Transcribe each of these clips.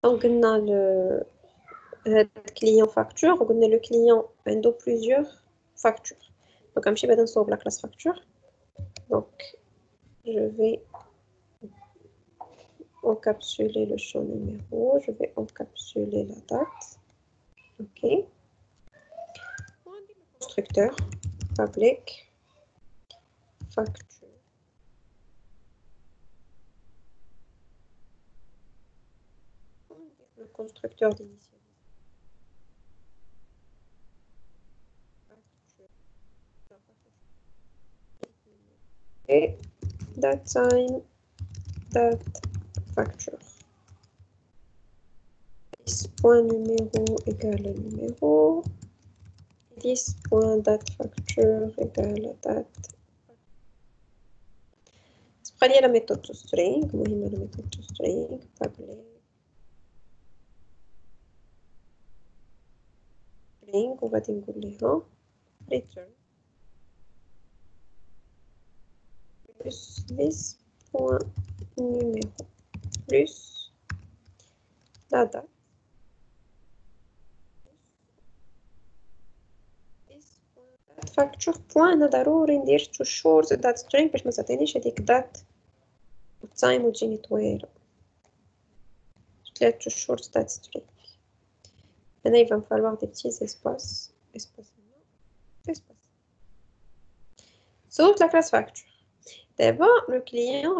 Donc, on a le client facture, on a le client a plusieurs factures. Donc, je vais sur la classe facture. Donc, je vais encapsuler le champ numéro, je vais encapsuler la date. OK. Constructeur, public, facture. Le constructeur d'initialisation. Et date time, date facture. 10.numéro égale numéro. 10.date facture égale date. C'est pas la méthode toString. مهمة la méthode toString. Public. String. وغادي نقول لها return. Plus this.numéro. Plus la date. facture point أنا ضروري ندير to short date string باش ما تعطينيش هذيك date time وتجيني طويلة. to short date string. هنا il va me falloir des petits espaces. Espace. Sauf la classe facture. D'abord, le client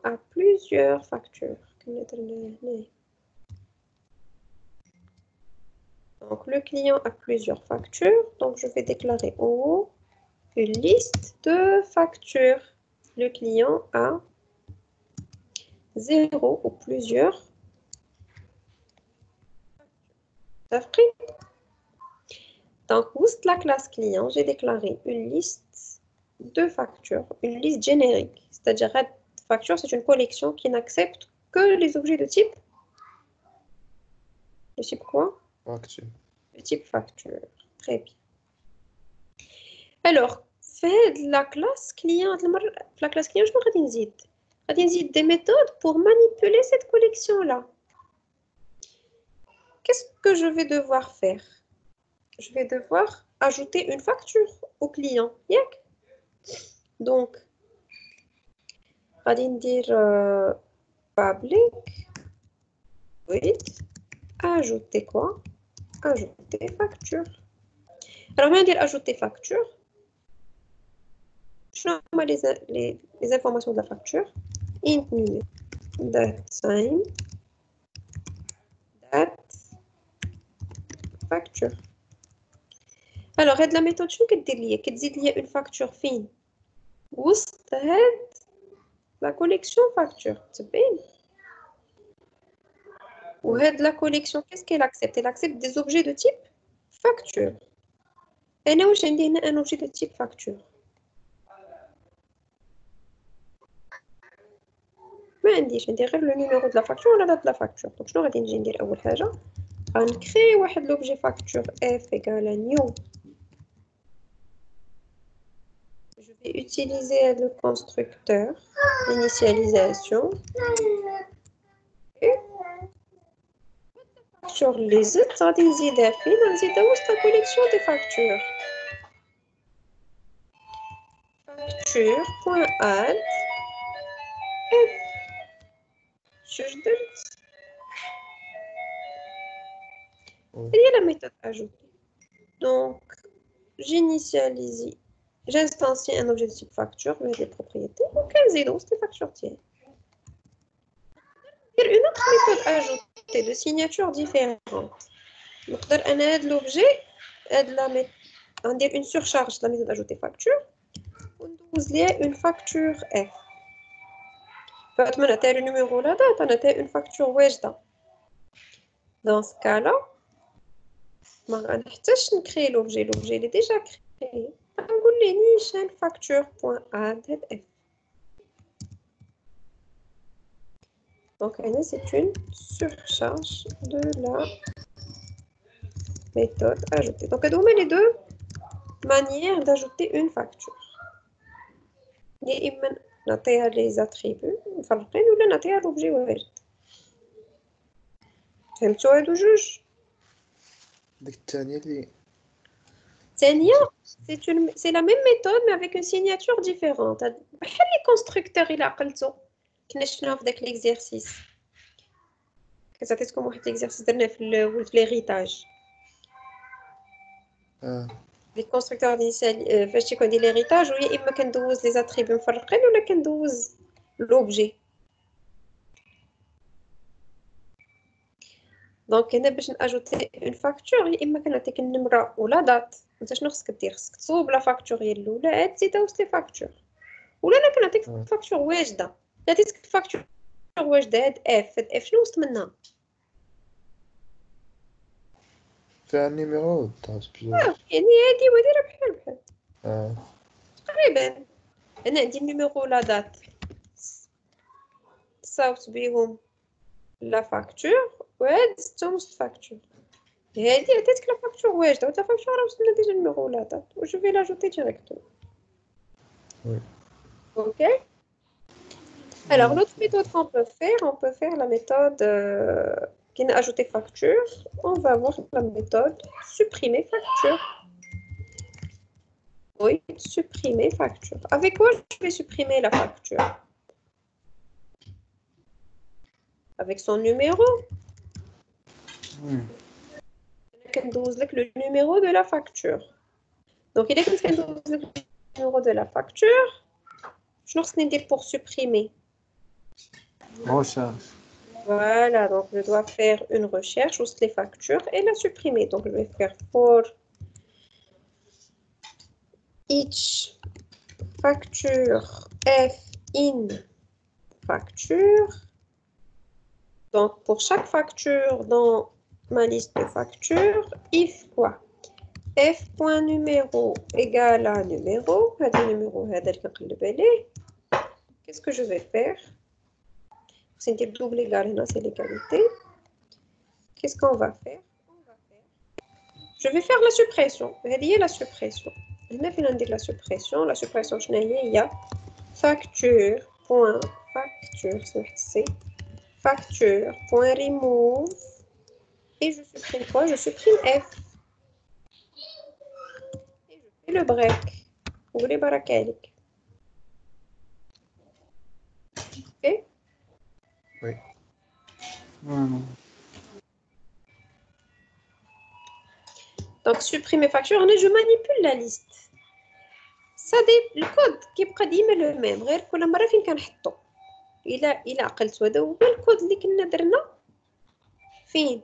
a plusieurs factures. Donc, le client a plusieurs factures. Donc, je vais déclarer en haut une liste de factures. Le client a 0 ou plusieurs. Donc, où est la classe client? J'ai déclaré une liste de factures, une liste générique. C'est-à-dire, facture, c'est une collection qui n'accepte que les objets de type. Le type quoi? Facture. Le type facture. Très bien. Alors, fait la classe client, la classe client, je vais dire des méthodes pour manipuler cette collection-là. Qu'est-ce que je vais devoir faire? Je vais devoir ajouter une facture au client. Donc, on va dire public, void, ajouter quoi? Ajouter facture. Alors, on va dire ajouter facture. Je vais les informations de la facture. Int numéro, date time, date, facture. Alors, la méthode, je vais dire une facture fine. Où la collection facture. C'est bien. Ou la collection, qu'est-ce qu'elle accepte? Elle accepte des objets de type facture. Et nous, j'ai un objet de type facture. ما عنديش ندير غير le numéro de la facture ou la date de la facture. Donc, شنو غادي نجي ندير أول حاجة؟ غنكري واحد l'objet facture f égale à new. Je vais utiliser le constructeur d'initialisation. Sur les autres, غادي نزيدها فين؟ نزيدها وسط la collection des factures. Facture.add f. Il y a la méthode ajoutée. Donc, j'initialise, j'instancie un objet de type facture, mais des propriétés. Donc, c'est facture tiers. Il y a une autre méthode ajoutée de signature différente. Donc, on aide l'objet, on dit une surcharge de la méthode ajoutée facture. On a une facture F. On a le numéro la date, on a une facture wajda. Dans ce cas-là, on va créer l'objet. L'objet est déjà créé. On va dire facture.add F. Donc, c'est une surcharge de la méthode ajoutée. Donc, on met les deux manières d'ajouter une facture. On a les attributs, ou l'objet. فهمتوا هادو جوج؟ ديك الثانية اللي الثانية سي لا ميم ميثود مي افيك اون سيناتور ديفيرونت بحال لي كونستركتور الا عقلتو كنا شفناها في داك ليكزيرسيس كنت عطيتكم واحد ليكزيرسيس درنا في الاول في ليغيتاج لي كونستركتور انيسيال فاش تيكون ديال ليغيتاج ويا اما كندوز لي زاتريبيو مفرقين ولا كندوز لوبجي دونك هنا باش ناجوتي اون فاكتور يا اما كنعطيك النمره ولا دات انت شنو خصك دير خصك تصوب لا فاكتور هي الاولى عاد تزيد اوس لي فاكتور ولا انا كنعطيك فاكتور واجده عطيتك فاكتور واجده هاد اف شنو وسط منها فيها النيميرو تاع بلوز يعني هادي وهادي راه بحال اه تقريبا انا عندي النيميرو لا دات صاوبت بيهم لا فاكتور وهاد زدتهم وسط فاكتور هادي عطيتك لا فاكتور واجده وتا فاكتور راه وصلنا ديجا النيميرو لا دات و جو في لاجوتي ديريكتوم وي OK. Alors, l'autre méthode qu'on peut faire la méthode qui n'a ajouté facture. On va voir la méthode supprimer facture. Oui, supprimer facture. Avec quoi je vais supprimer la facture? Avec son numéro. Le numéro de la facture. Donc, il est le numéro de la facture. Je vais dire pour supprimer. Recherche. Voilà, donc je dois faire une recherche sur les factures et la supprimer. Donc, je vais faire for each facture f in facture. Donc, pour chaque facture dans ma liste de factures, if quoi? f.numéro égale à numéro. Qu'est-ce que je vais faire? C'est un double égal, c'est l'égalité. Qu'est-ce qu'on va faire? Je vais faire la suppression. Relier la suppression. On a fait la suppression. La suppression, il y a facture, point, facture, c'est facture, point, remove. Et je supprime quoi? Je supprime F. Et je fais le break. Ou les barakalik. Ok? Oui. Donc, supprimer facture, je manipule la liste. Ça le code qui est قديم le même غير كل مرة فين كنحطو إلا عقلتو هذا هو الكود اللي كنا درنا فين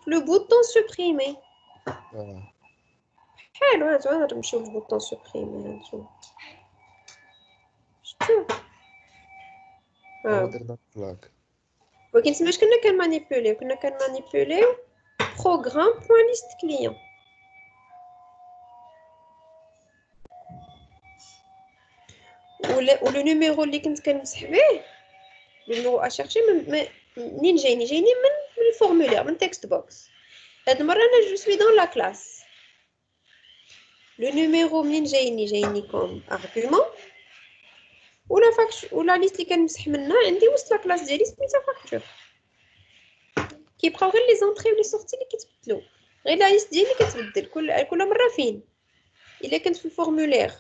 في لو بوطون سوبريمي حلو هانتو انا نمشيو للبوطون سوبريمي هانتو شفتو درنا بلاك ولكن تماش كنا كنمانيبيوليو بروغرام بوين ليست كليون و لو نيميرو اللي كنت كنمسح به لو نيميرو اشيرشي منين جايني من الفورمولير من تكست بوكس هاد المره انا جو سوي دون لا كلاس لو نيميرو منين جايني كوم ارغومون ولا فاكتور ولا ليست اللي كنمسح منها عندي وسط لا كلاس ديالي سميتها فاكتور كيبقاو غير لي زونطري ولي سورتي اللي كيتبدلوا غير لا ليست ديالي كتبدل كل مره فين الا كنت في الفورمولير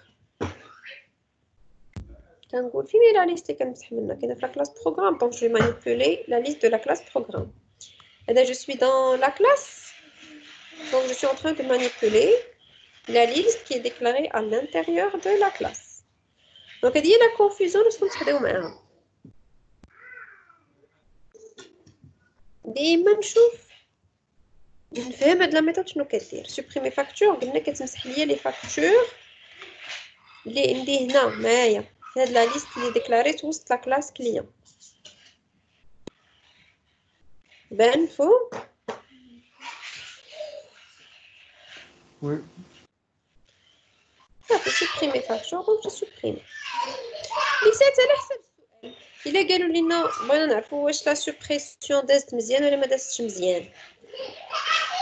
كنقول فين هي لا ليست اللي كنمسح منها كاينه في لا كلاس بروغرام دونك جو مانيبيولي لا ليست دو لا كلاس بروغرام هذا جو سوي دون لا كلاس دونك جو سوي en train de manipuler la liste qui est déclarée à l'intérieur de la classe دونك هذه هي لا كونفوزيون اللي نتحداو معاها ديما نشوف نفهم هاد لا ميثود شنو كدير سوبريمي فاكتور قلنا كتمسح ليا لي فاكتور اللي عندي هنا معايا في هاد لا ليست اللي ديكلاريت وسط لا كلاس كليون بان فوق وي صافي سوبريمي فاكتور دونك جو سوبريمي لي سات على حسب السؤال الا قالوا لنا بغينا نعرفوا واش لا سوبريسيون دازت مزيان ولا ما دازتش مزيان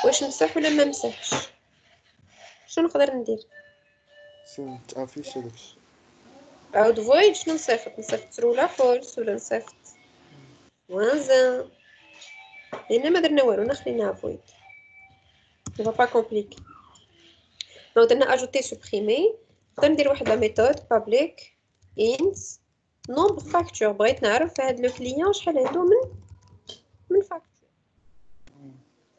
واش مسح ولا ما مسحش شنو نقدر ندير سنت افيش داكشي عاود فويد شنو نصيفط ترو ولا فولس ولا نصيفط موان زان لأن ما درنا والو خليناها فويد. On va pas compliquer. Donc درنا ajouter supprimer. نقدر ندير واحد لا méthode public int nombre facture. بغيت نعرف هاد لو كليون شحال عنده من facture.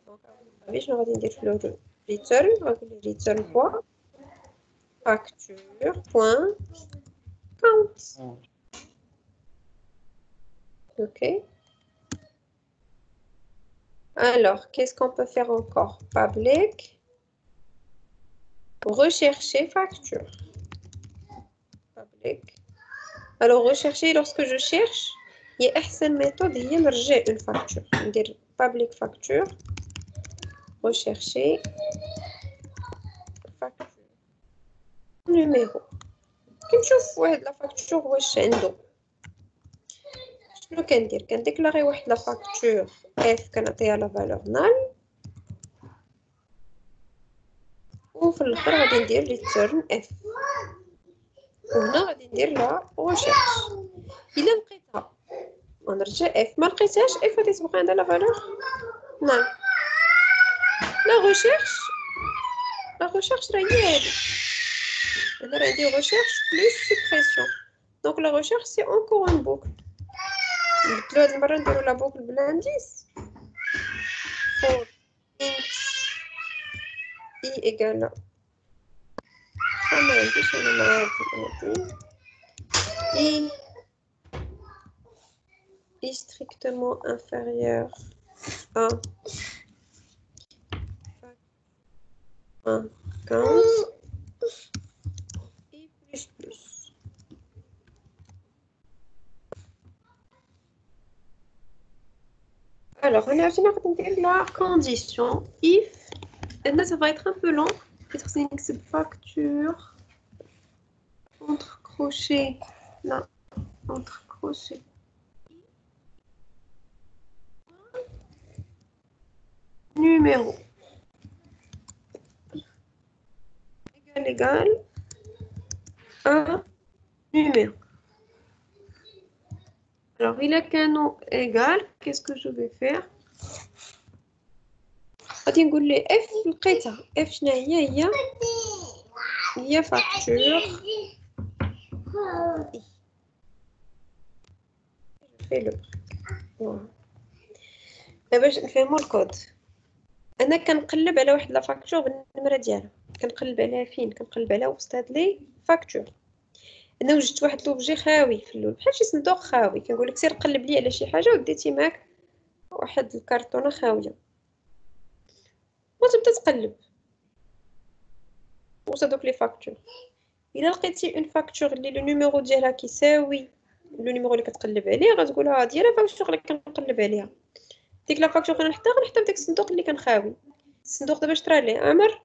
Donc باش غادي ندير في لو return غنقول ليه return point facture point count. OK. Alors, qu'est-ce qu'on peut faire encore? Public. Rechercher facture. Public. Alors, rechercher, lorsque je cherche, il y a une méthode, il y a une facture. On dit public facture. Rechercher facture. Numéro. Comme je vois la facture, واش عنده. شنو كندير؟ كنديكلاري واحد لا فاكتور اف كنعطيها لا فالور نال وفي الاخر غادي ندير ريتيرن اف وهنا غادي ندير لا ريشيرش. الا لقيتها غنرجع اف، ما لقيتهاش اف غادي تبقى عندها لا فالور نال. لا ريشيرش راه هي هادي. انا راه عندي ريشيرش بلس سوبريسيون. دونك لا ريشيرش سي اونكور اون بوكل. نبدلو هاد المرة نديرو لا بوكل بلانديس for int i égale ما عنديش انا معاك i strictement inférieur à 15 i plus. Alors, on a la condition if, et là ça va être un peu long, peut-être c'est une facture entre crochets, là, entre crochets. Numéro égal un numéro. Alors, il a qu'un nom égal, qu'est-ce que je vais faire? غادي نقول لي اف لقيتها. اف شنو هي فاكتور في لو باش نفهموا الكود. انا كنقلب على واحد لا فاكتور بالنمره ديالها. كنقلب عليها فين؟ كنقلب على وسط هاد لي فاكتور. انا وجدت واحد لوبجي خاوي في اللول بحال شي صندوق خاوي. كنقول لك سير قلب لي على شي حاجه وديتي معاك واحد الكرتونه خاويه وتبدا تقلب وسط دوك لي فاكتور. الا لقيتي اون فاكتور اللي لو نيميرو ديالها كيساوي لو نيميرو اللي كتقلب عليه غتقولها هادي راه فاكتور اللي كنقلب عليها. ديك لا فاكتور غنحطها في داك الصندوق اللي كان خاوي. الصندوق دابا شطرا ليه عمر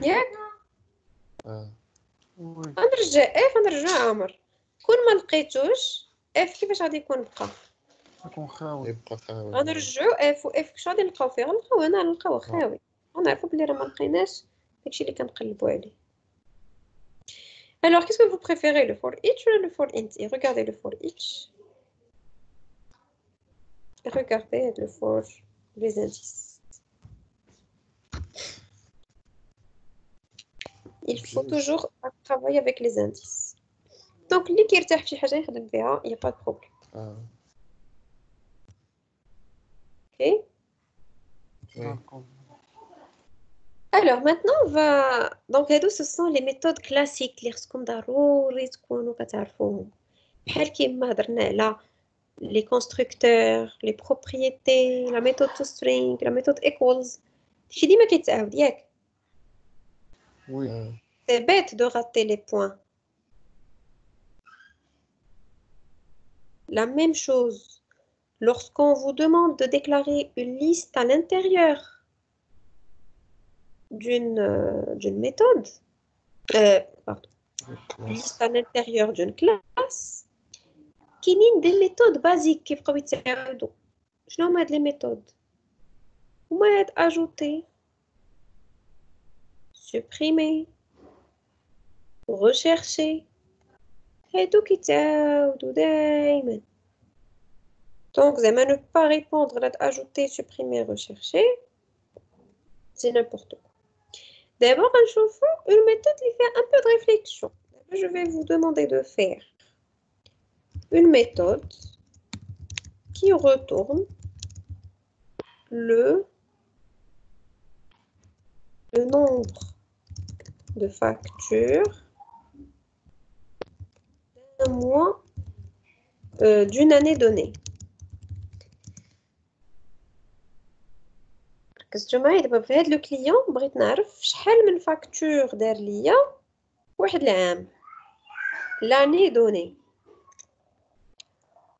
ياك غنرجع اف غنرجع عمر. كون ما لقيتوش اف كيفاش غادي يكون بقى؟ يكون خاوي. يبقى خاوي. غنرجعو اف و اف كش غادي نلقاو فيه؟ غنلقاو هنا نلقاوه خاوي. غنعرفو بلي راه ما لقيناش داكشي اللي كنقلبوا عليه. Alors, qu'est-ce que vous préférez, le for each ou le for int? Et regardez le for each. Regardez le for les indices. Il faut toujours travailler avec les indices. Donc, اللي كيرتاح في شي حاجة يخدم بها, il n'y a pas de problème. Ok? Alors, maintenant, on va... Donc, ce sont les méthodes classiques. Les ضروري تكونوا كتعرفوهم. بحال كيما هضرنا على les constructeurs, les propriétés, la méthode toString, la méthode equals. شي ديما كيتعاود ياك. Oui. C'est bête de rater les points. La même chose lorsqu'on vous demande de déclarer une liste à l'intérieur d'une méthode. Pardon. Liste à l'intérieur d'une classe. كاينين des méthodes basiques كيبقاو يتعاودوا. شنو هما هاد لي ميثود؟ هما هاد ajouter, supprimer, rechercher. هادو كيتعاودوا دايما. Donc, vous allez ne pas répondre, ajouter, supprimer, rechercher. C'est n'importe quoi. D'abord, une méthode qui fait un peu de réflexion. Je vais vous demander de faire une méthode qui retourne le nombre de factures d'un mois d'une année donnée. ركزتوا معايا دابا في هذا لو كليون بغيت نعرف شحال من فاكتور دار ليا واحد العام لاني دوني.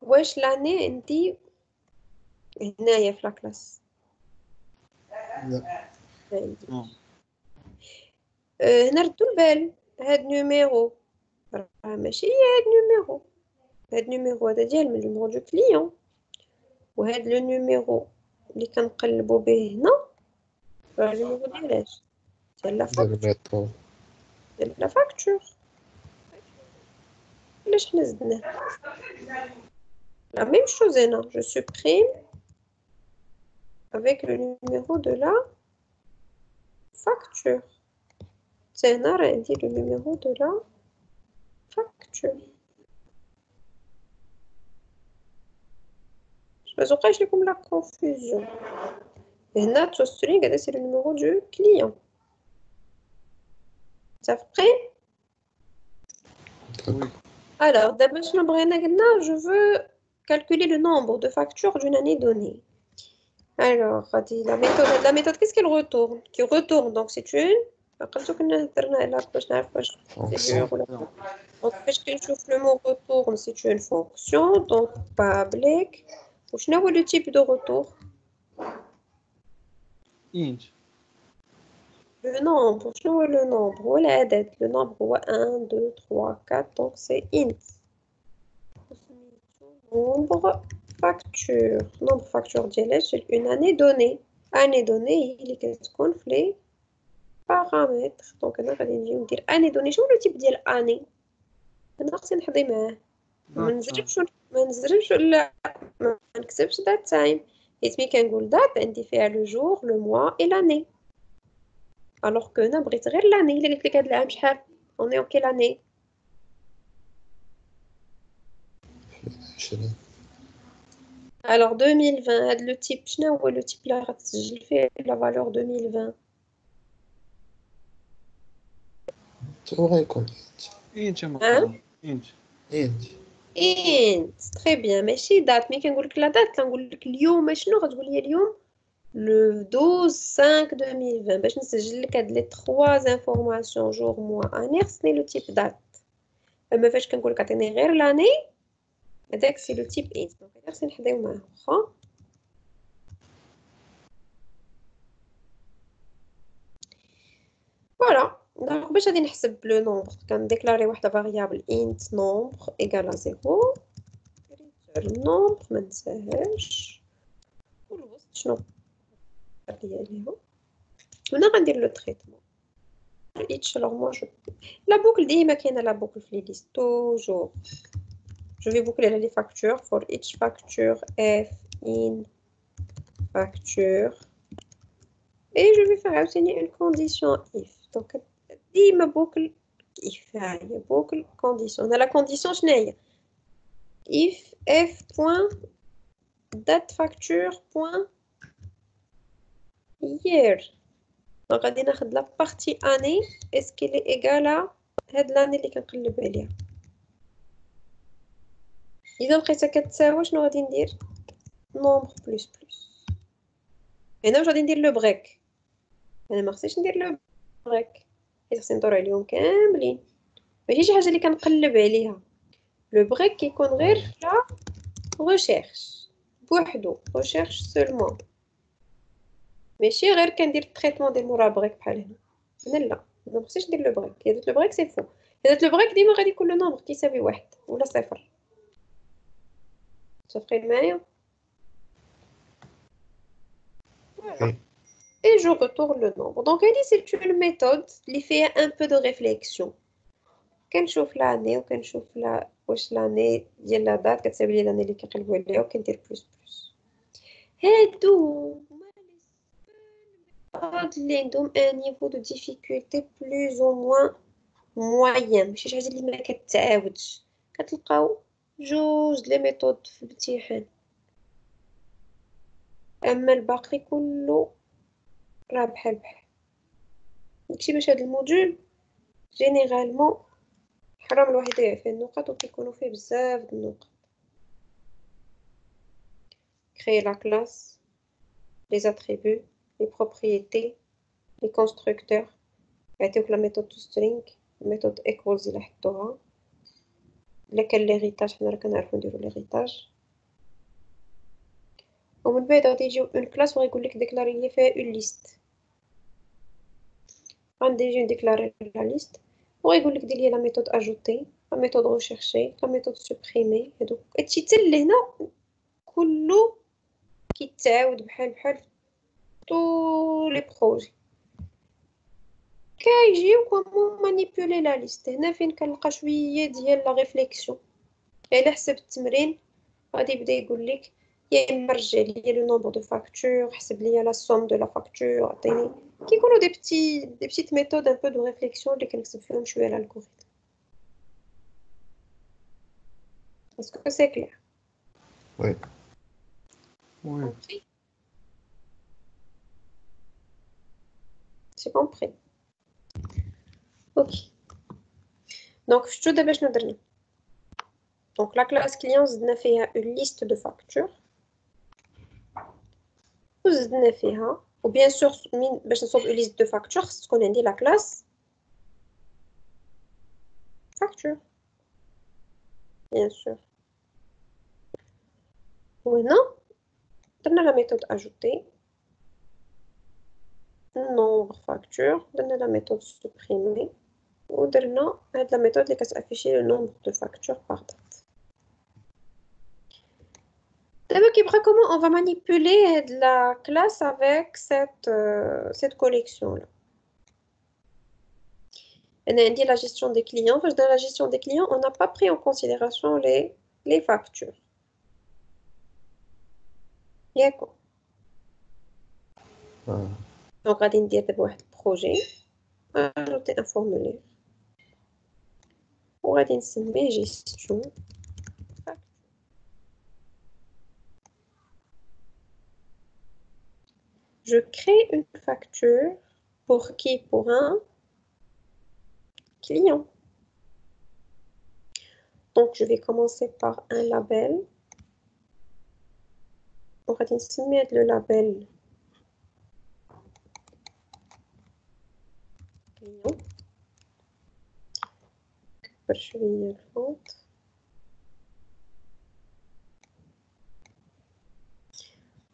واش لاني عندي هنايا في لاكلاس؟ لا. نردو البال هاد نيميرو راه ماشي هاد نيميرو. هاد نيميرو هذا ديال من نيميرو دو كليون، وهاد لو نيميرو اللي كنقلبوا به هنا راه نيميرو ديالاش ديال لا فاكتور. علاش حنا زدناه؟ La même chose هنا je supprime avec le numéro de la facture. C'est هنا راه عندي le numéro de la facture. ما توقعش لكم لا confusion. هنا توسترينغ هذا c'est le numéro du client. Ça fait? Alors, d'abord, je veux calculer le nombre de factures d'une année donnée. Alors, la méthode, qu'est-ce qu'elle retourne? Qui retourne, donc c'est une. Donc, le mot retourne, c'est une fonction, donc public. Je n'ai le type de retour. int. Le nombre, je n'ai le nombre. Le nombre 1, 2, 3, 4, donc c'est int. Nombre facture. Nombre facture ديالها c'est une année donnée. Année donnée اللي كتكون في لي بارامتر. دونك انا غادي نجي ندير année donnée. شنو لو تيب ديال année؟ انا خصني نحضي معاه. ما نزربش ولا ما نكتبش دات تايم، حيت ملي كنقول دات عندي فيها لو جور لو موا اي لاني. الوغ كو انا بغيت غير لاني. الا قلت لك هاد العام شحال اوني اوكي لاني. Alors 2020 هاد لو تيب شنو هو لو تيب اللي غتسجل فيه لا فالور 2020؟ غيكون int مقام int. انت تري بيان. ماشي دات. ملي كنقول لك لا دات كنقول لك اليوم شنو غتقول لي اليوم لو 12/5/2020 باش نسجل لك هاد لي 3 انفورماسيون جور موا اني خصني لو تيب دات. اما فاش كنقول لك عطيني غير لاني هذاك سي لو تيب انت. دونك هذا خصني نحضيو معاه واخا. فوالا. دونك باش غادي نحسب لو نومبر كنديكلاري واحد فاريابل انت نومبر ايكال 0 النومبر ما ننساهاش. والوسط شنو ديالها هنا غندير لو تريتمون each. alors moi je la boucle ديما كاينه لا boucle في لي ليست toujours. je vais boucler les factures for each facture f in facture et je vais faire obtenir une condition if. donc ديما boucle if هي boucle condition. on a la condition شنو هي؟ if f point date facture point year. دونك غادي ناخد لا بارتي اني اسكي لي ايغالا هاد لاني اللي كنقلب عليها. اذا لقيتها كتساوي شنو غادي ندير؟ نومبر بلس بلس. هنا واش غادي ندير لو بريك؟ انا ما خصنيش ندير لو بريك حيت خصني ندور عليهم كاملين، ماشي شي حاجه اللي كنقلب عليها. لو بريك كيكون غير لا ريشيرش بوحدو، ريشيرش سولمون، ماشي غير كندير التريتمون ديال مورا بريك بحال هنا. هنا لا، ما خصنيش ندير لو بريك. الا درت لو بريك سي فو. الا درت لو بريك ديما غادي يكون لو نومبر كيساوي 1 ولا 0. متفقين معايا؟ Voilà. Et je retourne le nombre. Donc, c'est une méthode qui fait un peu de réflexion. كنشوف l'année وكنشوف واش لاني ديال لا دات كتساوي لي لاني اللي كنقلبوا عليها وكندير بلس بلس. هادو هاد اللي عندهم ان نيفو دو ديفيكولتي بلوز او موان موين، ماشي شي حاجه اللي ما كتعاودش. كتلقاو جوج لي ميثود في الامتحان، اما الباقي كله راه بحال بحال. داكشي باش هاد الموديول جينيرالمون حرام الواحد يضيع فيه النقط، وكيكونوا فيه بزاف د النقط. créer la classe, les attributs, les propriétés, les constructeurs. يعطيوك لا ميثود string، ميثود equals إلا حطوها. إلا كان l'héritage حنا راه كنعرفو نديرو l'héritage. ومن بعد غادي يجيو اون كلاس وغيقول لك ديكلاري لي فيها اون ليست. غادي يجي نديكلاري لا ليست وغيقول لك دير لي لا ميثود اجوتي، لا ميثود ريشيرشي، لا ميثود سوبريمي. هادوك هادشي حتى لهنا كله كيتعاود بحال بحال في طول لي بروجي. كيجيو كومون مانيبيولي لا ليست. هنا فين كنلقى شويه ديال لا ريفليكسيون. على حسب التمرين غادي يبدا يقول لك يا اما رجع لي لو نومبر دو فاكتور، حسب لي لا سوم دو لا فاكتور، عطيني. كيكونوا دي بتيت ميثود ان بو دو ريفليكسيون اللي كنكتب فيهم شويه على الكوريت. اسكو سي كلير؟ Oui. Oui. سي كومبري. اوكي دونك شفتو دابا شنو درنا؟ دونك لا كلاس كليون زدنا فيها اون ليست دو فاكتور وزدنا فيها، وبيان سور من باش نصوب اون ليست دو فاكتور خص تكون عندي لا كلاس فاكتور بيان سور. وهنا درنا لا ميثود اجوتي nombre facture، درنا لا ميثود supprimer، ودرنا هاد لا ميثود اللي كتافيشي لو نومبر دو فاكتور باغ دات. دابا كيبقى كومون اون فا مانيبيولي هاد لا كلاس افيك cette collection là. انا عندي la gestion des clients. فاش درنا la gestion des clients on n'a pas pris en considération les factures ياكو. دونك غادي ندير دابا واحد البروجي ajouter un formulaire وغادي نسميه gestion. Je crée une facture pour qui? Pour un client. Donc, je vais commencer par un label. On va mettre le label client. Je vais y aller.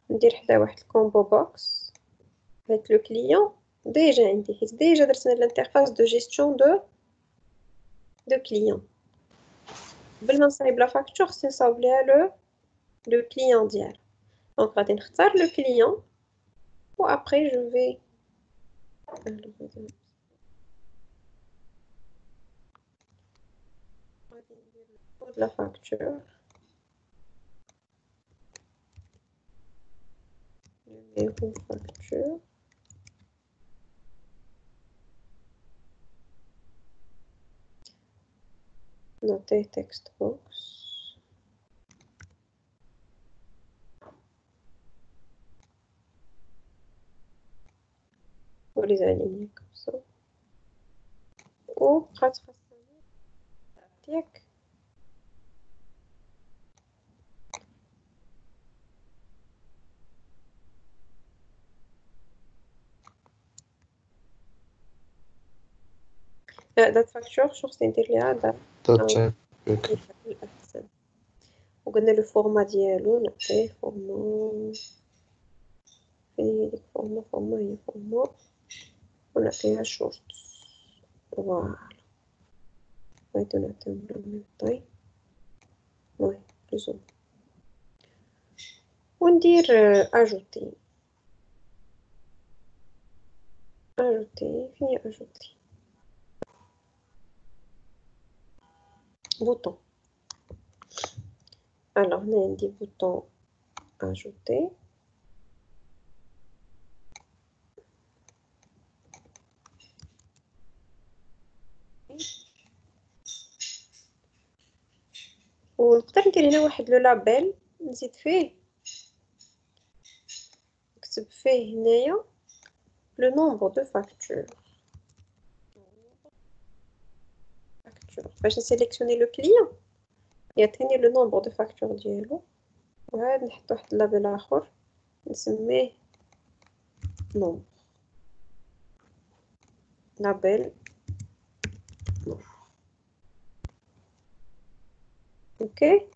ندير حدا واحد الكومبو بوكس avec le client. Déjà عندي حيت ديجا درت l'interface de gestion de client. قبل ما نصايب لا فاكتور خصني نصاوب ليها le client ديالها. Donc غادي نختار le client و après je vais la facture. Numéro facture. Noter text box. Pour les aligner comme ça. Ou pratique. دات فاكتور شو خصني ندير ليها دات الأحسن. وقلنا لو فورما ديالو نعطيه فورما فين ديك فورما هي فورما ونعطيها شورت. فوالا بغيتو نعطيهم لا ميم طاي وي بلوز وندير اجوتي. فين هي اجوتي؟ بوطون. Alors, on a des boutons ajouter. ونقدر ندير هنا واحد لو لابيل نزيد فيه نكتب فيه هنايا لو نومبر دو فاكتور باش نسيليكسيوني لو كليون يعطيني لو نومبر دو فاكتور ديالو وعاد نحط واحد لابيل اخر نسميه نومبر لابيل اوكي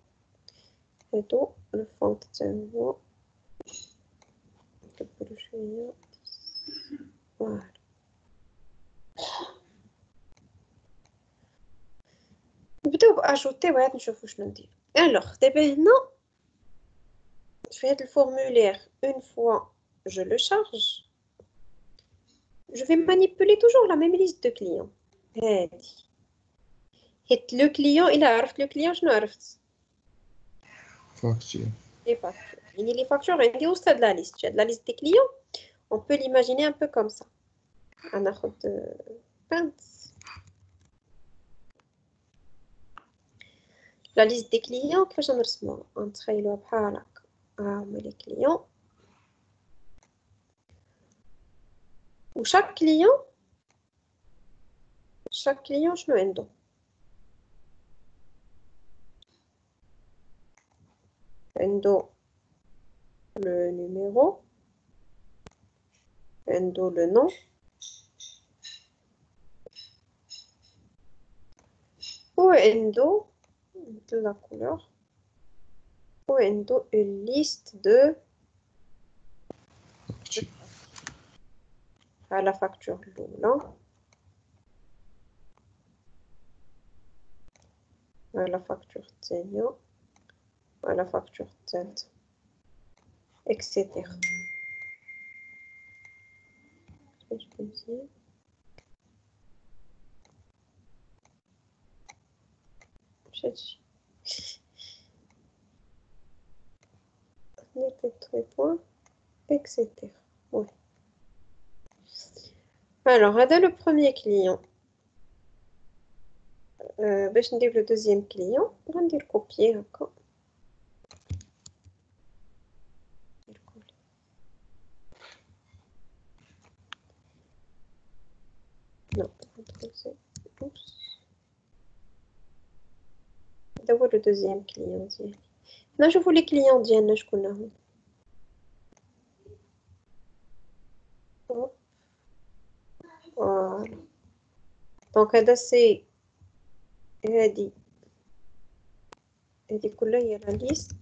هادو الفونت تاعو نكبرو شويه فوالا نبداو باجوتي وعاد نشوفو شنو ندير الوغ دابا هنا في هاد الفورمulaire une fois je le charge je vais manipuler toujours la même liste de clients هادي حيت لو كليون الا عرفت لو كليون شنو عرفت Facture. les factures يعني les factures عندي وسط هاد لا ليست هاد لا ليست دي كليون on peut l'imaginer un peu comme ça غناخد pince la liste des clients كيفاش نرسموها نتخيلوها بحال هكا ها هما لي كليون و chaque client شنو عنده عنده le numéro عنده le nom وعنده la couleur وعنده une liste de Facture. à la facture الأولى à la facture الثانية à la facture الثالثة etc. كيفاش كنزيد مشاتش ندير بوين etc. ouais. Alors هذا le premier client باش ندير le deuxième client غندير copier هكا non oups هذا هو le deuxième client ديالي نشوفوا لي كليون ديالنا شكون هما فوالا دونك هذا سي هادي كلها هي لا ليست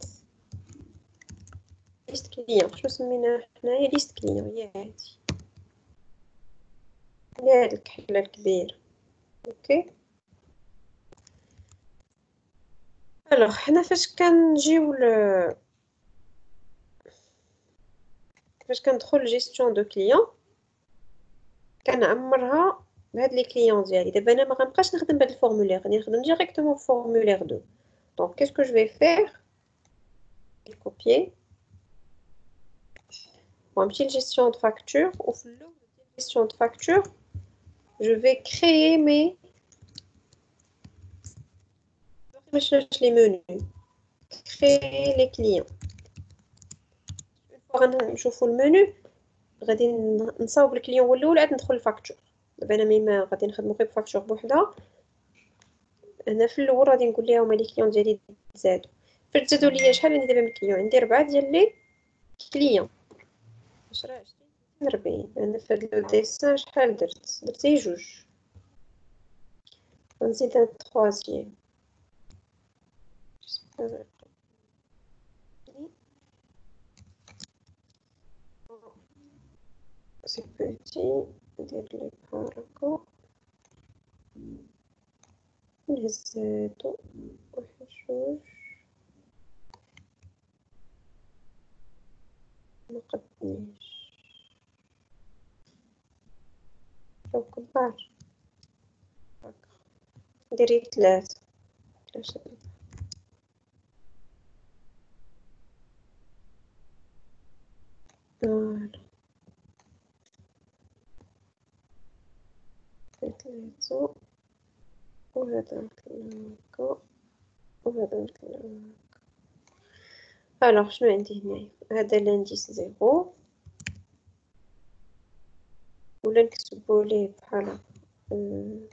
كليون شنو سميناها حنايا ليست كليون هي هادي هاد الكحله الكبيره اوكي الوغ حنا فاش كنجيو فاش كندخل جيستيون دو كليون كنعمرها بهاد لي كليون ديالي دابا انا ما غنبقاش نخدم بهاد الفورمولير غادي نخدم ديريكتومون فورمولير 2 دونك كيسكو جو في فير كوبيي ونمشي لجيستيون دو فاكتور وفي الاول ديال جيستيون دو فاكتور je vais créer mes les menus créer les clients غنشوفوا المنيو غادي نصاوب الكليون هو الاول عاد ندخل الفاكتور دابا انا ميما غادي نخدمو غير بفاكتور بوحدها هنا في الاول غادي نقول ليها هما لي كليون ديالي زادوا فاش تزادوا ليا شحال عندي دابا من كليون عندي 4 ديال لي كليون 10 20 40 انا في هاد لو ديسان شحال درت غير جوج غنزيد ان troisième c'est petit ندير لي بحال هكا نهز هادو واحد جوج مقدنيش لو كبار هكا نديري 3 علاش ثلاثة وهذا هكا وهذا هكا. الوغ شنو عندي هنايا؟ هذا لانديس زيرو ولا نكتبو ليه بحال هكا.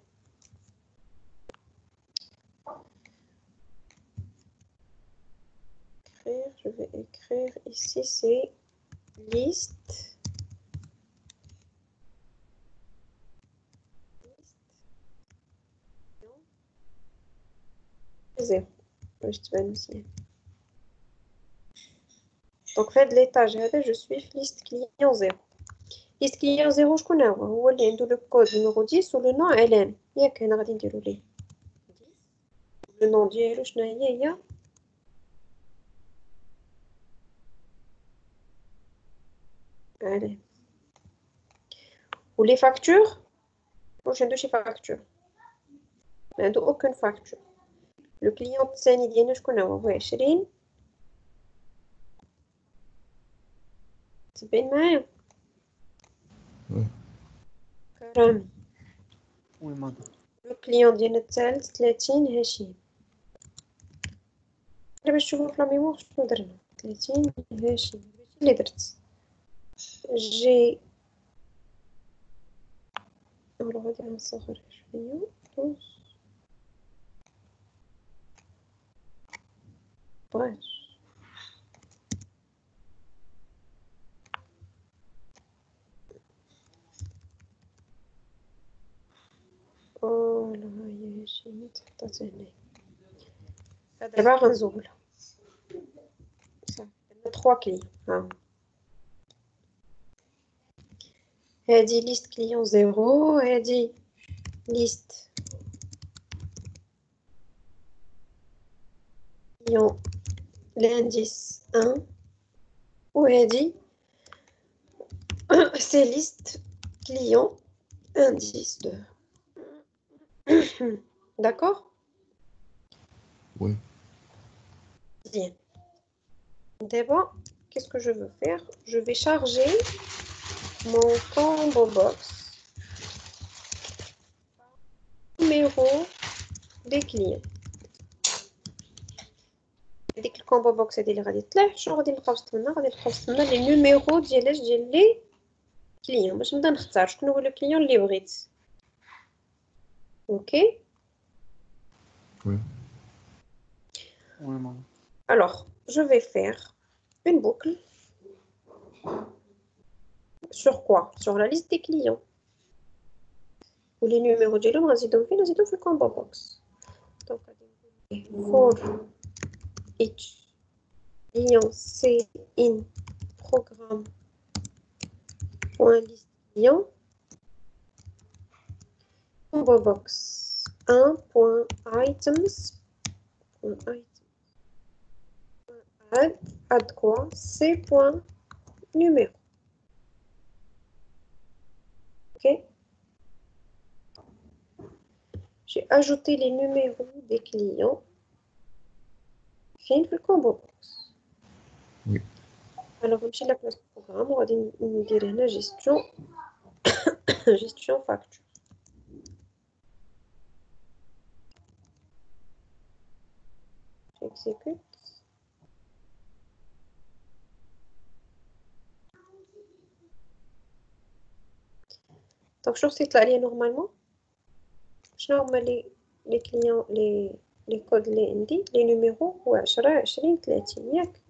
Je vais écrire ici, c'est liste. Zéro. Donc, fait de l'étage, je suis liste client 0. Liste client 0, je connais. هو اللي عنده le code numéro 10 ou le nom Hélène. ياك أنا غادي نديرو ليه. Le nom ديالو شنو هي؟ Allez. Ou les factures? Moi, j'ai deux factures. Mais aucune facture. Le client الثاني ديالنا شكون هو 20. تبين معايا؟ كرامي. وي مادام. لو كليون ديالنا الثالث 30 هاشم. باش تشوفوا في لا ميموار شنو درنا 30 هاشم ماشي اللي درت جي الوغ غادي نصغر شويه باش فوالا هي هاشم تحطات هنا دابا غنزولها صافي عندنا 3 كليون ها هادي ليست كليون 0 هادي ليست كليون l'indice 1 وهادي c'est liste client indice 2. D'accord? Oui. Bien. D'abord, qu'est-ce que je veux faire? Je vais charger mon combo box numéro des clients. ديك الكومبو بوكس هادي اللي غادي تطلع شنو غادي نلقاو وسطنا غادي نلقاو وسطنا لي نيميرو ديال لي كليون باش نبدا نختار شكون هو لو كليون اللي بغيت اوكي Oui. وي مادام. alors je vais faire une boucle sur quoi sur la liste des clients ou les numéros ديالهم غنزيدهم فين نزيدهم في الكومبو بوكس donc for each client c'est in programme point liste client combo box 1.items add quoi c.numéro ok j'ai ajouté les numéros des clients فين في الكومبو بوكس Oui. alors نمشي لا بلاصه programme وغادي ندير هنا gestion gestion facture j'exécute donc شنو يطلع لي normalement شنو هما لي كليون لي كود اللي عندي لي نيميرو هو 10 20 30 ياك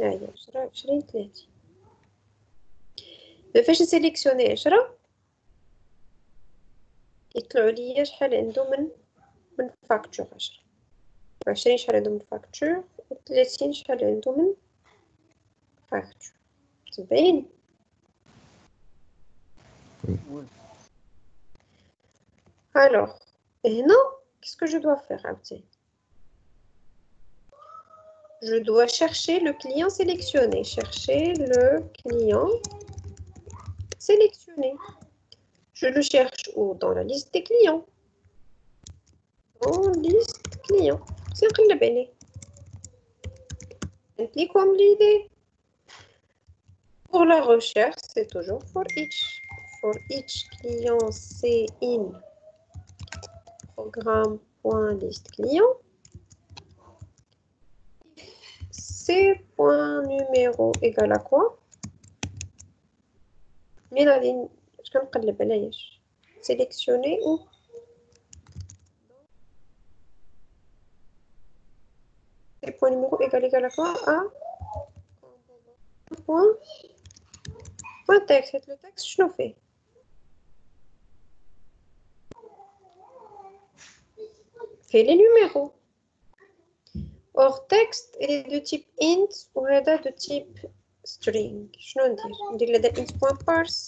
ها هي 10 20 30 فاش نسيليكسيوني 10 يطلعوا لي شحال عنده من فاكتور 10 20 شحال عنده من فاكتور و 30 شحال عنده من فاكتور تبين وي. alors هنا qu'est-ce que je dois faire عاوتاني je dois chercher le client sélectionné chercher le client sélectionné je le cherche où dans la liste des clients dans liste client سنقلب عليه comme l'idée pour la recherche c'est toujours for each for each client c'est in programme.list client. C point numéro égale à quoi? Mais la ligne, je vais نقلب علاش sélectionner ou C point numéro égale à quoi? À point texte. Le texte شنو فيه؟ fait les numéros. Or, texte est de type int ou de type string. Je vais dire le int.parse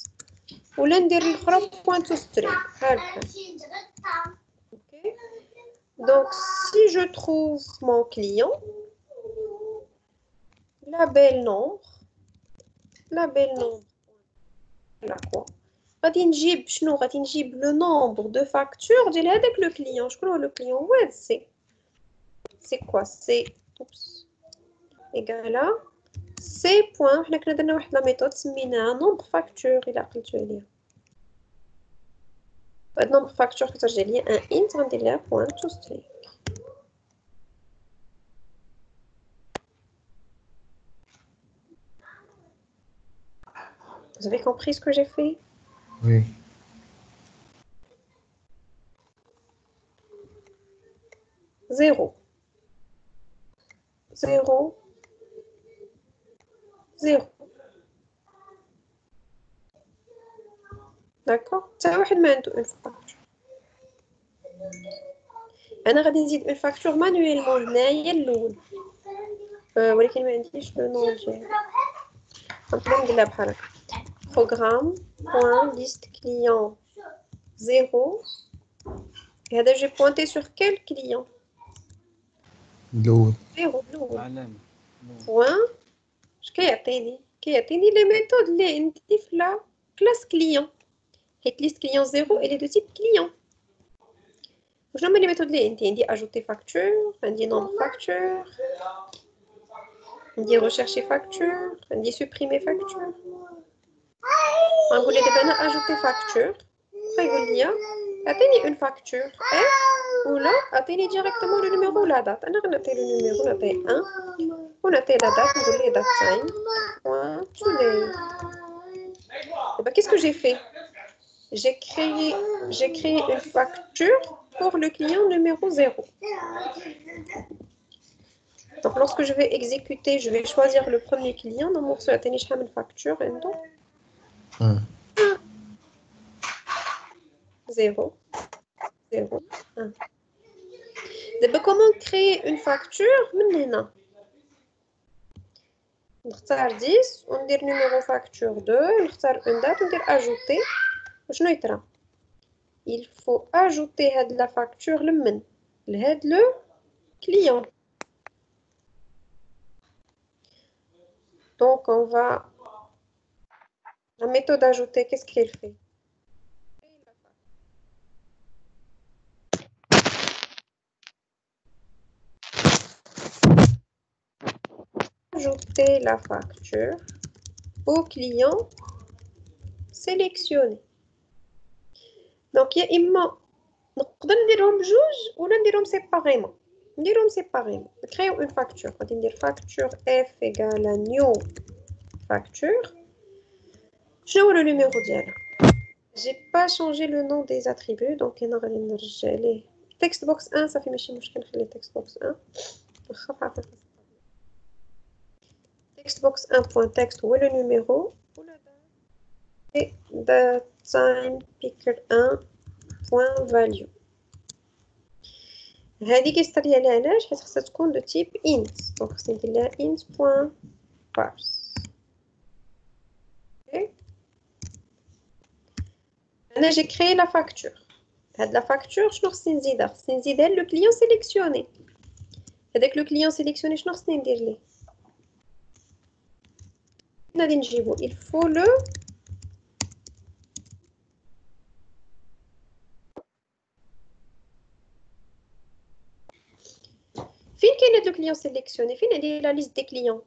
ou l'autre point to string. Okay. Donc, si je trouve mon client, label nombre, là quoi? غادي نجيب شنو غادي نجيب le nombre de factures ديال هذاك le client. شكون هو le client هو c'est quoi c'est égal à c point حنا كنا درنا واحد لا ميثود سميناها nombre facture الى عقلتو عليها هاد nombre facture كترجع ليا ان int غندير ليها point to string. Vous avez compris ce que j'ai fait? Oui. Zéro. D'accord. حتى واحد ما عنده une facture. انا غادي نزيد une facture مانويلمون هنايا الاول ولكن ما عنديش لو نون ديالو. نقدر نديرها بحال هكا programme.list client 0. هذا j'ai pointé sur quel client? الأول. 0 الاول. علامة. point اش كيعطيني لي ميثود اللي عندي في لا كلاس كليون حيت ليست كليون 0 elle est de type client. شنو هما لي ميثود اللي عندي ajouter facture عندي nombre facture عندي rechercher facture عندي supprimer facture. غنقول لي دابا انا ajouter facture غيقول لي عطيني une facture f ولا عطيني directement le numéro ولا date. انا غنعطي le numéro نعطيه 1 ونعطي la date نقول ليه date time point today. Bah, qu'est-ce que j'ai fait? J'ai créé une facture pour le client numéro 0. Donc, lorsque je vais exécuter, je vais choisir le premier client. Dans mon seul une facture. 0, 0, 1. Comment créer une facture? Maintenant, نختار 10 وندير numéro facture 2 نختار une date وندير ajouter. وشنو يطرا؟ il faut ajouter هاد la facture لمن لهاد le client. Donc on va la méthode ajouter, qu'est-ce qu'elle fait? Ajouter la facture au client sélectionné. Donc il y a immense. نقدر نديرهم بجوج ولا نديرهم séparément. نديرهم séparément. Créons une facture. On va dire facture F égale à new facture. Je vois le numéro d'elle. J'ai pas changé le nom des attributs donc on va aller textbox 1 ça fait ماشي مشكل نخلي textbox 1. Textbox 1.text ou le numéro et datetime picker 1.value. هذه كيستري عليها علاش حيت خصها تكون de type int donc خصني ندير لها int.parse. OK. انا j'ai créé la facture. هاد la facture شنو خصني نزيدها؟ خصني نزيدها le client sélectionné. هذاك le client sélectionné شنو خصني ندير ليه؟ غادي نجيبو il faut le فين كاين هاد لو كليون سيليكسيوني فين هادي لا ليست دي كليون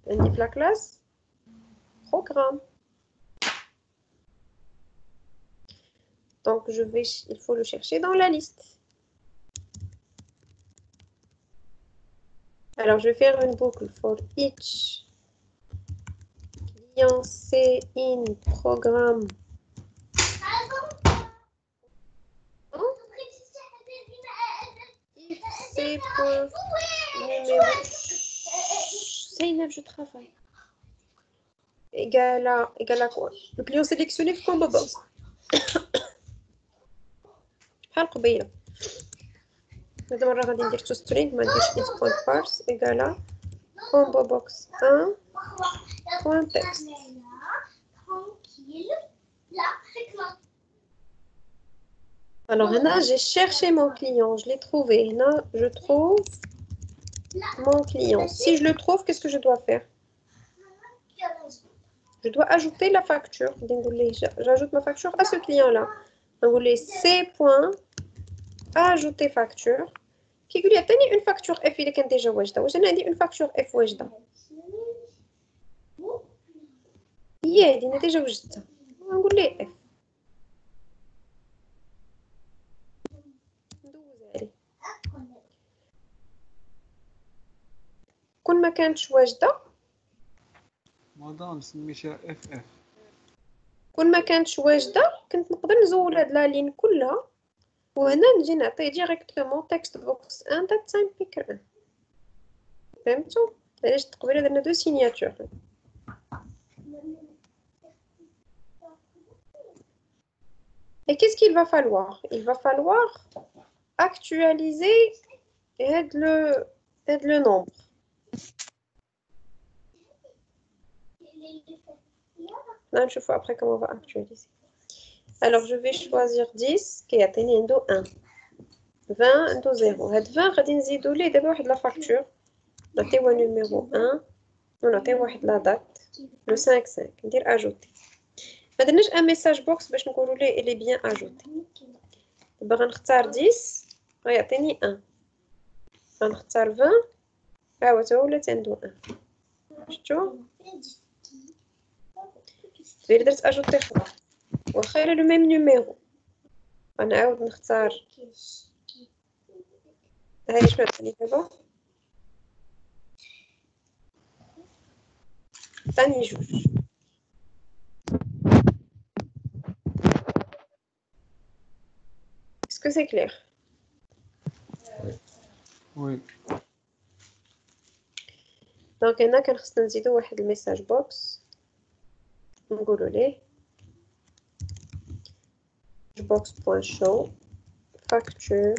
la classe programme. Donc, il faut le chercher dans la liste. Alors, je vais faire une boucle for each client C in programme. If C point numéro je travaille. Égal à quoi? Le client sélectionné في combo box. بحال قبيله. هذا مرة غادي ندير to string ما نديرش int point parse égal à combo box 1 point text. Alors là, j'ai cherché mon client, je l'ai trouvé. Là, je trouve mon client. Si je le trouve, qu'est-ce que je dois faire? Je dois ajouter la facture. J'ajoute ma facture à ce client-là. Donc, vous voulez C. Ajouter facture. Qui lui a tenu une facture F, il est déjà wajda. Ou j'ai dit une facture F wajda. Yeah, il est déjà wajda. On va dire F. كل ما كانتش واجده مدام سميتها اف اف كل ما كانتش واجده كنت نقدر نزول هاد لا لين كلها وهنا نجي نعطي ديريكتومون تكست بوكس 1 دات ساين بيكر 1 فهمتوا علاش تقبيله درنا دو سيناتور. Et qu'est-ce qu'il va falloir? Il va falloir actualiser le nombre. Là, je vois après comment on va actualiser. Alors, je vais choisir 10 qui a tenu 1. 20, 0. 20, غادي نزيدو ليه دابا واحد la facture. نعطيوها numéro 1 ونعطيو واحد la date le 5 ندير ajouter. ما درناش ان ميساج بوكس باش نقولوا ليه اللي بيان اجوتي. دابا غنختار 10 غيعطيني 1. غنختار 20 ها هو ولات عنده 1. شفتوا دابا درت اجوتي خلاص واخا لو ميم نيميرو غنعاود نختار هاي شنو عطاني دابا عطاني جوج. Est-ce que c'est clair? وي دونك هنا كان خصنا نزيدو واحد الميساج بوكس نقولوا ليه box.show facture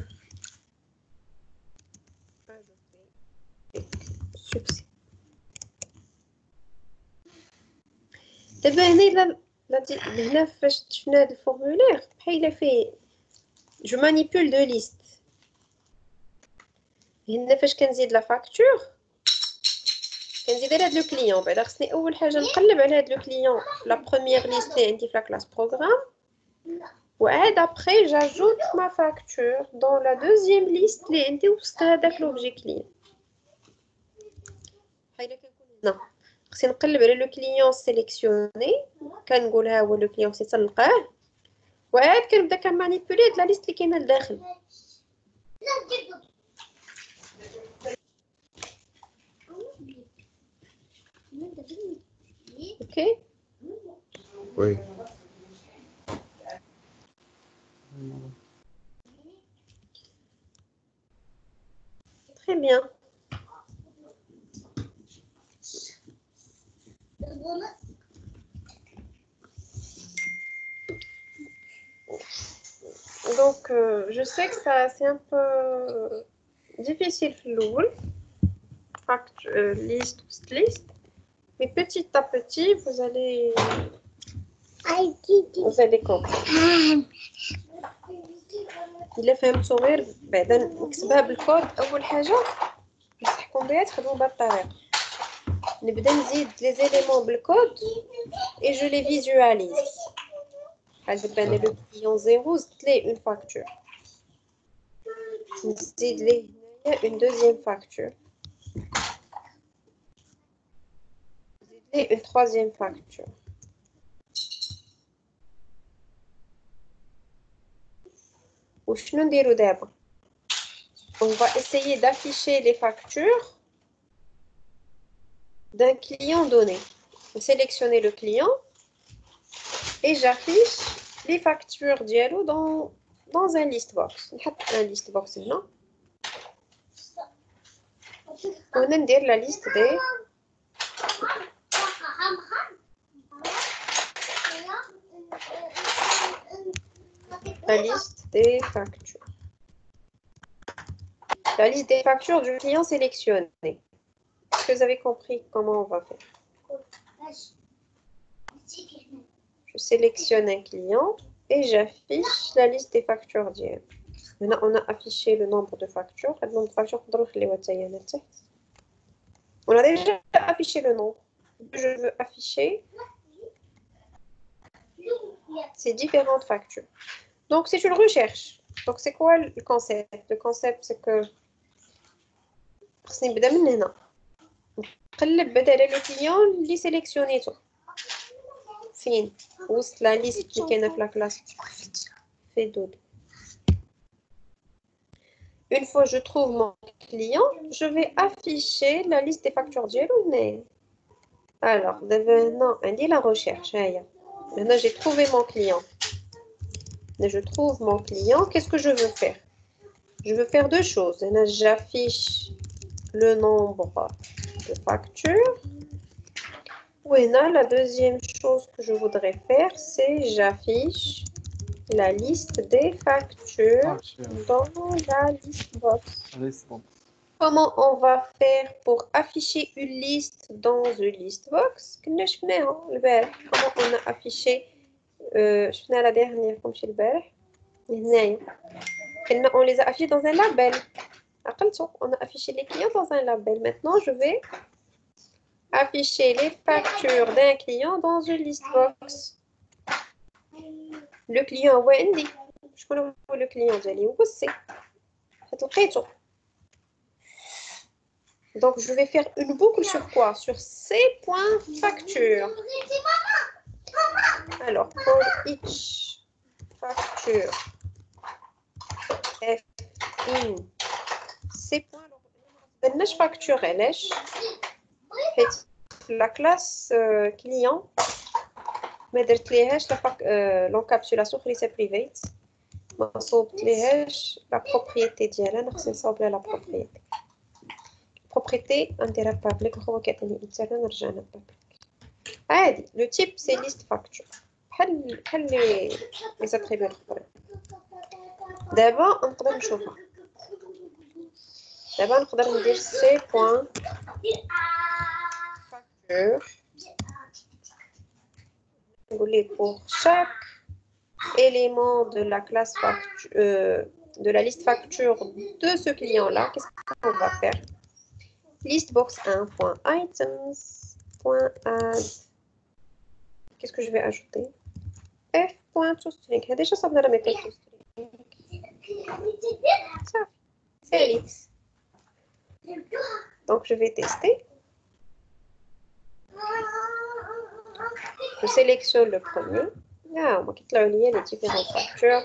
succès. دابا هنا فاش شفنا هاد الفورمولير بحال فيه جو مانيبول دو ليست. هنا فاش كنزيد لا فاكتور كنزيد على هاد لو كليون بعدا خصني اول حاجه نقلب على هاد لو كليون لا بروميير ليست اللي عندي في لا كلاس بروغرام وعاد ابري جاجوت ما فاكتور دون لا دوزيام ليست اللي عندي وسط هذاك لوبجي كليون. بحال كنكون هنا خصني نقلب على لو كليون سيليكسيوني كنقول ها هو لو كليون سي تلقاه وعاد كنبدا كنمانيبولي هاد لا ليست اللي كاينه لداخل. اوكي Oui. très bien. Donc je sais que ça c'est un peu difficile في الأول liste mais petit à petit vous allez comprendre. إلا فهمتوا غير بعدا نكتبها بالكود أول حاجة نصحكم بها تخدموا بهاد الطريقة. نبدا نزيد لي زيليمون بالكود et je les visualise. بحال دابا انا لو كليون 0 زدت ليه اون فاكتور نزيد ليه هنايا اون دوزيام فاكتور une troisième facture. On va essayer d'afficher les factures d'un client donné. Je vais sélectionner le client et j'affiche les factures d'Yellow dans un listbox. Un listbox, non? On va dire la liste des factures. La liste des factures du client sélectionné. Est-ce que vous avez compris comment on va faire? Je sélectionne un client et j'affiche la liste des factures d'hier. Maintenant, on a affiché le nombre de factures. Le nombre de factures, on a déjà affiché le nombre. Je veux afficher ces différentes factures. Donc, c'est une recherche. Donc, c'est quoi le concept? Le concept, c'est que le client اللي sélectionné فين وسط la liste اللي كاينه في la classe في دود. Une fois que je trouve mon client, je vais afficher la liste des factures d'Yellow. Alors, maintenant, on dit la recherche. Maintenant, j'ai trouvé mon client. Je trouve mon client. Qu'est-ce que je veux faire? Je veux faire deux choses. J'affiche le nombre de factures. Oui, là, la deuxième chose que je voudrais faire, c'est j'affiche la liste des factures dans la liste box. Comment on va faire pour afficher une liste dans une liste box? Comment on a affiché la dernière comme chez le Berg. On les a affichés dans un label. On a affiché les clients dans un label. Maintenant, je vais afficher les factures d'un client dans une liste box. Le client, je connais le client, donc je vais faire une boucle sur quoi? Sur ces points factures. Alors, pour each facture, F in ces points, الناش facture علاش حيت la classe client ما درت ليهاش l'encapsulation خليتها private ما صوبت ليهاش la propriété ديالها انا خصني نصاوب لها la propriété نديرها public هو كيعطيني انترنت نرجع لها public عادي. Le type c'est liste facture بحال les attributs الاخرين. دابا نقدر نشوفها. دابا نقدر ندير سي بوين facture. نقول ليه pour chaque élément de la classe facture de la liste facture de ce client là, qu'est-ce qu'on va faire? Listbox1.items.add. Qu'est-ce que je vais ajouter? f.toString. déjà ça la méthode toString. Ça, c'est vite. Donc je vais tester. Je sélectionne le premier. On va quitter les différentes factures.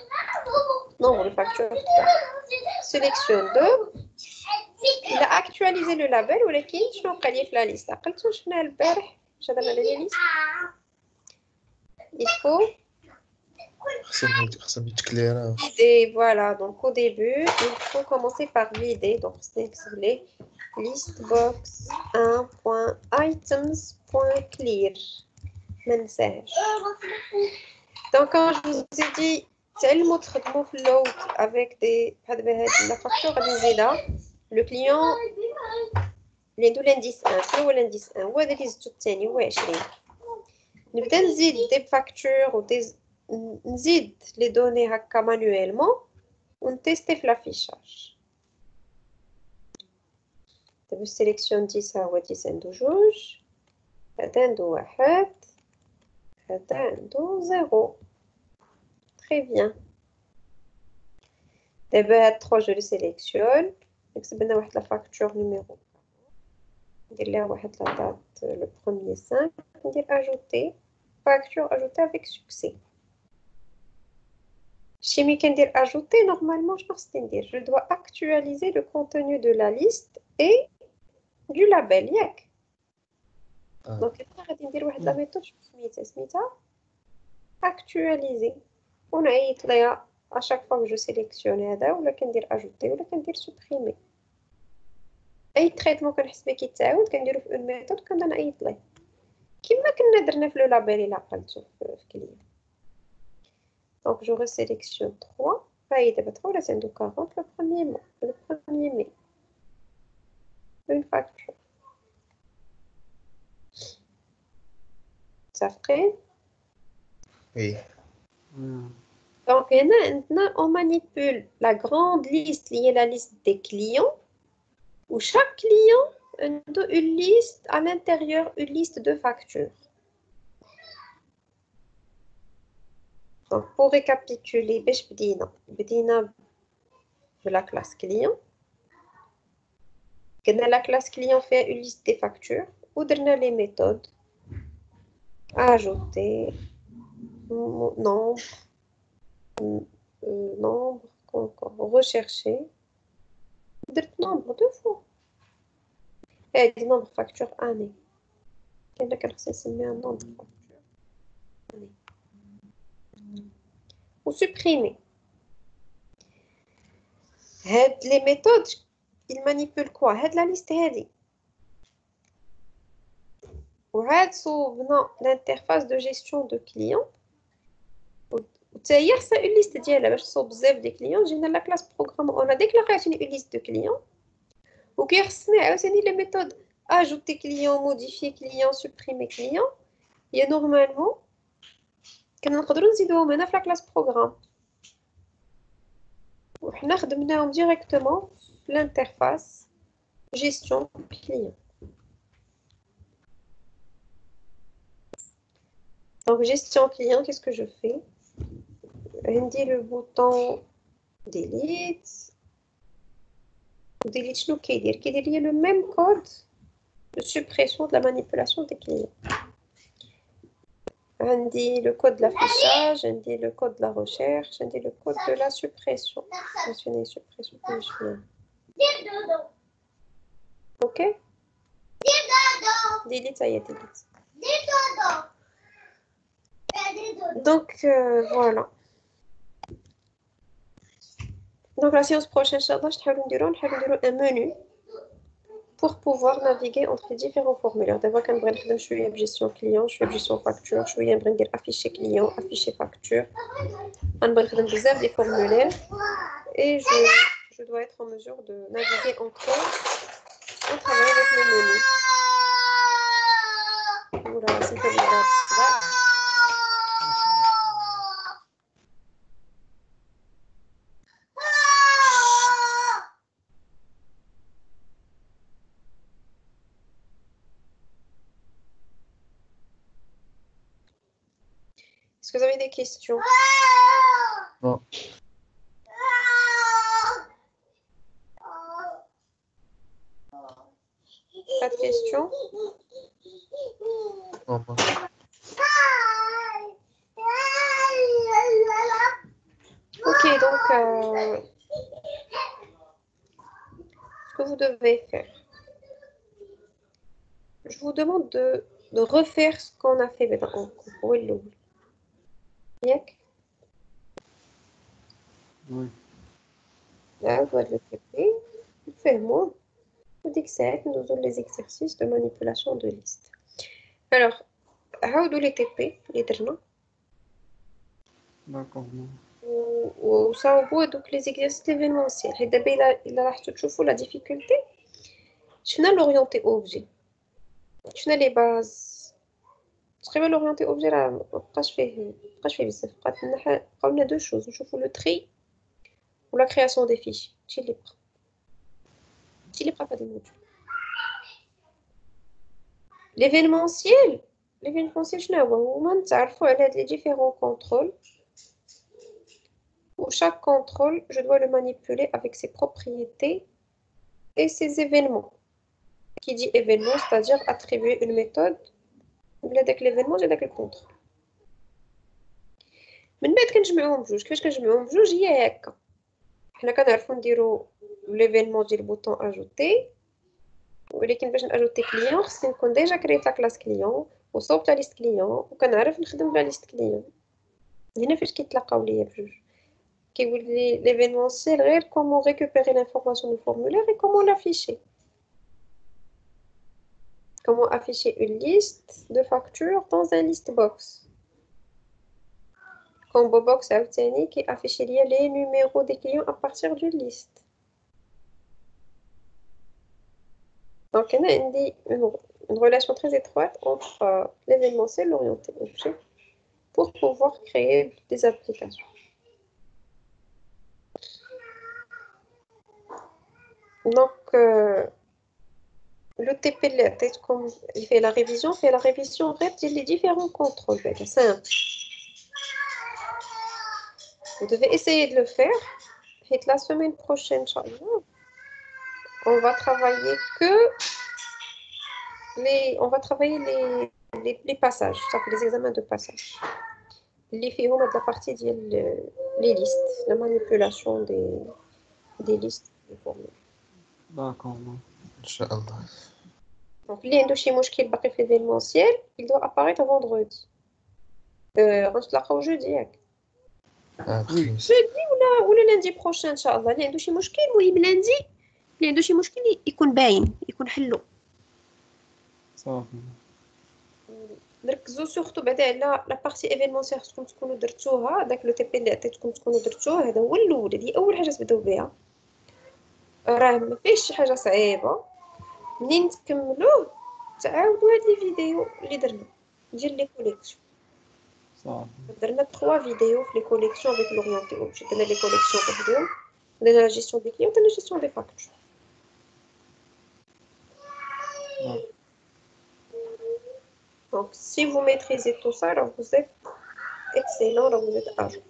Nombre de factures. Sélectionne 2. Il a actualisé le label ولكن شنو بقى لي في la liste. عقلتوا شفنا البارح شدنا على la liste. Il faut vider, voilà. Donc au début, il faut commencer par vider. Donc c'est les listbox1.items.clear. Message. Donc quand je vous ai dit tellement de float avec la facture là, le client عنده l'indice 1 شنو هو l'indice 1 هو اللي زدتو الثاني هو 20. نبدا نزيد دي فاكتور نزيد لي دوني هكا مانويلمون ونتيستي في لافيشاج. دابا سيليكسيون 10 هو 10 عنده جوج هذا عنده واحد هذا عنده 0. Très bien. دابا هاد 3 جو لي سيليكسيون نكتب لنا واحد لا فاكتور نيميرو ندير لها واحد لا دات لو بروميير 5 ندير اجوتي فاكتور اجوتي افيك سوكسي شي كندير اجوتي نورمالمون شنو خصني ندير جو دوا اكtualiser لو كونتوني دو لا ليست اي دو لابيل ياك دونك انا غادي ندير واحد لا ميثود سميتها actualiser ونعيط ليها اشاك فوا جو سيليكسيوني هذا ولا كندير اجوتي ولا كندير سوبريمي اي تريتمون كنحس به كيتعاود كنديرو في اون ميثود كنبدا نعيط ليه كما كنا درنا في لو لابيل الا عقلتو في كليا دونك جو ريسيليكسيون 3 فهي دابا 3 ولا عنده 40 لو بروميير مي اون فاكتور متفقين Oui. Donc, on manipule la grande liste liée à la liste des clients, où chaque client a une liste à l'intérieur, une liste de factures. Donc, pour récapituler, بدينا de la classe client. La classe client fait une liste des factures, ou درنا les méthodes, ajouter, nombre, nombre, rechercher, nombre deux fois. Et des nombres factures année. Quel est un nombre facture année. Ou supprimer. Les méthodes, ils manipulent quoi? La liste هذه. وهاد صوبنا l'interface de gestion de clients. وتاهي خصها une liste ديالها باش تصوب بزاف دي clients جينا لا classe programme on a déclaré une liste de clients وكيخصني عاوتاني les méthodes ajouter client modifier client supprimer client هي normalement كنا نقدروا نزيدوهم هنا في لا classe programme وحنا خدمناهم directement في l'interface gestion client. Donc gestion client, qu'est-ce que je fais? Je dis le bouton delete. Delete, je qu'il y a le même code de suppression de la manipulation des clients. Je dis le code de l'affichage, je dis le code de la recherche, je dis le code de la suppression. Mentionner suppression. Ok? Delete, ça y est, delete. Donc, voilà. Donc, la séance prochaine, je vais un menu pour pouvoir naviguer entre les différents formulaires. D'abord, quand je suis en gestion client, je suis en gestion facture, je suis en afficher client, afficher facture. Je vais des formulaires et je dois être en mesure de naviguer entre eux en travaillant avec le menu. Voilà, c'est comme ça. Est-ce que vous avez des questions? Non. Pas de questions? Non, pas. Ok, donc, ce que vous devez faire, je vous demande de refaire ce qu'on a fait en cours. Oui. Là, vous le taper. Fais-moi. Vous dites que nous avons les exercices de manipulation de liste. Alors, how les TP, les derniers. D'accord. وصا هو دوك لي زيكزيرسيس ايفينمونسيال حيت دابا الا راحتو تشوفوا لا ديفيكولتي شفنا لورينتي اوبجي شفنا لي باز تقريبا لورينتي اوبجي راه مابقاش فيه بزاف بقاو لنا دو شوز نشوفوا لو تري ولا كرياسيون دي فيشي هادشي اللي بقى في هاد الموضوع ليفينمونسيال شنو هو هما نتعرفوا على هاد لي ديفيرون كونترول. Où chaque contrôle, je dois le manipuler avec ses propriétés et ses événements. qui dit événement, c'est-à-dire attribuer une méthode لهذاك l'événement لهذاك الكونترول. من بعد كنجمعوهم بجوج. كيفاش كنجمعوهم بجوج؟ هي هكا. حنا كنعرفوا نديروا ليفينمون ديال البوطون اجوتي، ولكن باش ناجوتي كليون خصني نكون ديجا كريت لا كلاس كليون وصوبت لا ليست كليون وكنعرف نخدم بلا ليست كليون. هنا فاش كيتلاقاو ليا بجوج كيقول لي ليفينمونسيال غير كومون ريكوبيري لانفورماسيون دو فورمulaire et comment l'afficher. Comment afficher une liste de factures dans un list box. Combo box عاوتاني qui affiche les numéros des clients à partir d'une liste. Donc il y a une relation très étroite entre l'événementiel et l'orienté objet pour pouvoir créer des applications. Donc le TP comme il fait la révision des différents contrôles. C'est simple. Vous devez essayer de le faire. Et la semaine prochaine, on va travailler les passages, ça fait les examens de passage. Les filles vont mettre la partie les listes, la manipulation des listes. D'accord. Inch'Allah. Donc, les endochez mouchkil baqi في l'événementiel, il doit apparaître vendredi. غنتلاقاو jeudi. خميس. jeudi ولا lundi prochain ان شاء الله. اللي عنده شي مشكل المهم lundi اللي عنده شي مشكل يكون باين يكون حلو. صافي. نركزوا سورتو بعدا على لا بارتي ايفينمونسيال خصكم تكونوا درتوها. داك لو تي بي اللي عطيتكم تكونوا درتوه. هذا هو الاول، هذه اول حاجه تبداو بها. راه ما فيهش شي حاجه صعيبه. منين تكملوه تعاودوا هاد لي فيديو اللي درنا ديال لي كوليكسيون. صافي. درنا 3 فيديو في لي كوليكسيون avec l'orienté objet. درنا لي كوليكسيون بوحدهم، درنا لا جيستيون دي كليون، درنا لا جيستيون دي فاكتور. Donc si vous maîtrisez tout ça, alors vous êtes excellent, alors vous êtes à jour.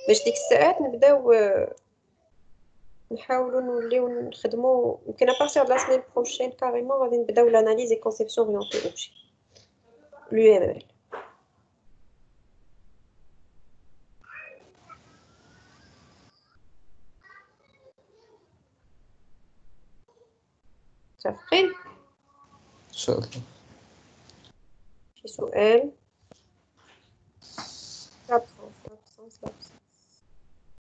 باش ديك الساعات نبداو نحاولوا نوليو نخدموا يمكن à partir de la semaine prochaine carrément غادي نبداو l'analyse et conception orientée objet l'UML. صافي Inch'Allah. شي سؤال؟ l'absence